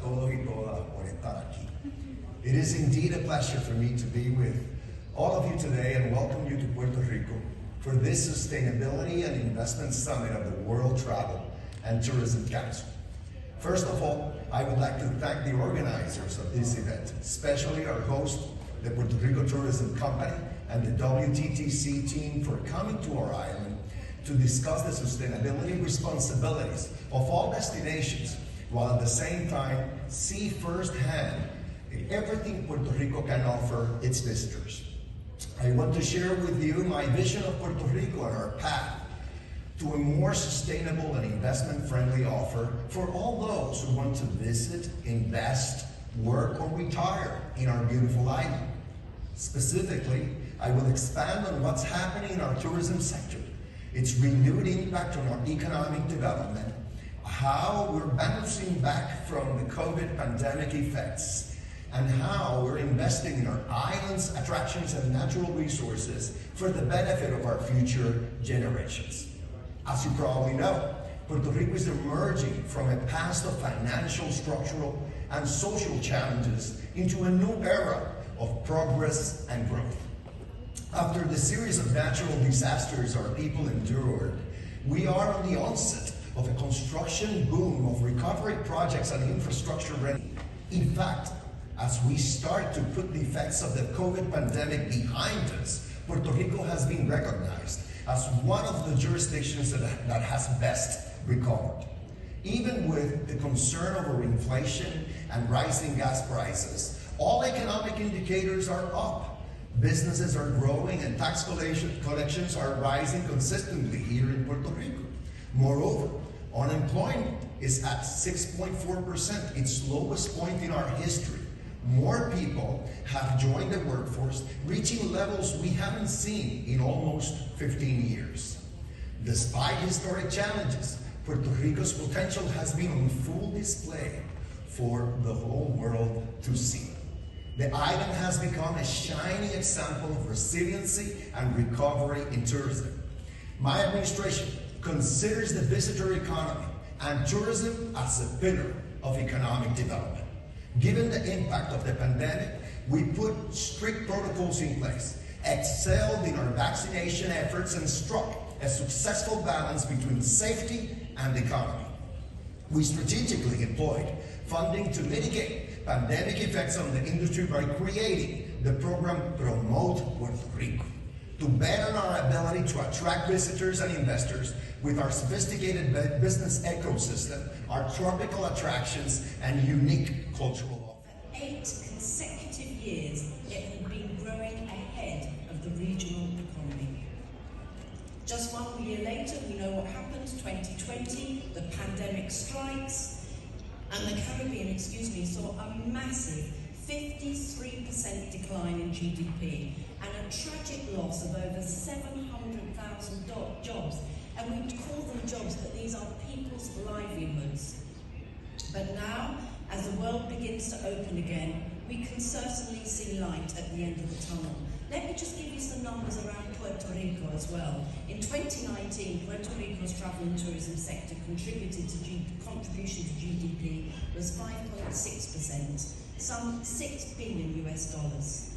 todos y todas por estar aquí. It is indeed a pleasure for me to be with all of you today and welcome you to Puerto Rico for this Sustainability and Investment Summit of the World Travel and Tourism Council. First of all, I would like to thank the organizers of this event, especially our host, the Puerto Rico Tourism Company, and the WTTC team for coming to our island to discuss the sustainability responsibilities of all destinations, while at the same time see firsthand everything Puerto Rico can offer its visitors. I want to share with you my vision of Puerto Rico and our path to a more sustainable and investment-friendly offer for all those who want to visit, invest, work, or retire in our beautiful island. Specifically, I will expand on what's happening in our tourism sector, its renewed impact on our economic development, how we're bouncing back from the COVID pandemic effects, and how we're investing in our island's attractions and natural resources for the benefit of our future generations. As you probably know, Puerto Rico is emerging from a past of financial, structural, and social challenges into a new era of progress and growth. After the series of natural disasters our people endured, we are on the onset of a construction boom of recovery projects and infrastructure ready. In fact, as we start to put the effects of the COVID pandemic behind us, Puerto Rico has been recognized as one of the jurisdictions that has best recovered. Even with the concern over inflation and rising gas prices, all economic indicators are up. Businesses are growing and tax collections are rising consistently here in Puerto Rico. Moreover, unemployment is at 6.4%, its lowest point in our history. More people have joined the workforce, reaching levels we haven't seen in almost 15 years. Despite historic challenges, Puerto Rico's potential has been on full display for the whole world to see. The island has become a shining example of resiliency and recovery in tourism. My administration considers the visitor economy and tourism as a pillar of economic development. Given the impact of the pandemic, we put strict protocols in place, excelled in our vaccination efforts, and struck a successful balance between safety and economy. We strategically employed funding to mitigate pandemic effects on the industry by creating the program Promote Puerto Rico, to bet on our ability to attract visitors and investors with our sophisticated business ecosystem, our tropical attractions, and unique cultural offering. For 8 consecutive years, it had been growing ahead of the regional economy. Just 1 year later, we know what happened, 2020, the pandemic strikes, and the Caribbean, saw a massive 53% decline in GDP and a tragic loss of over 700,000 jobs. And we call them jobs, but these are people's livelihoods. But now, as the world begins to open again, we can certainly see light at the end of the tunnel. Let me just give you some numbers around Puerto Rico as well. In 2019, Puerto Rico's travel and tourism sector contribution to GDP was 5.6%, some $6 billion US.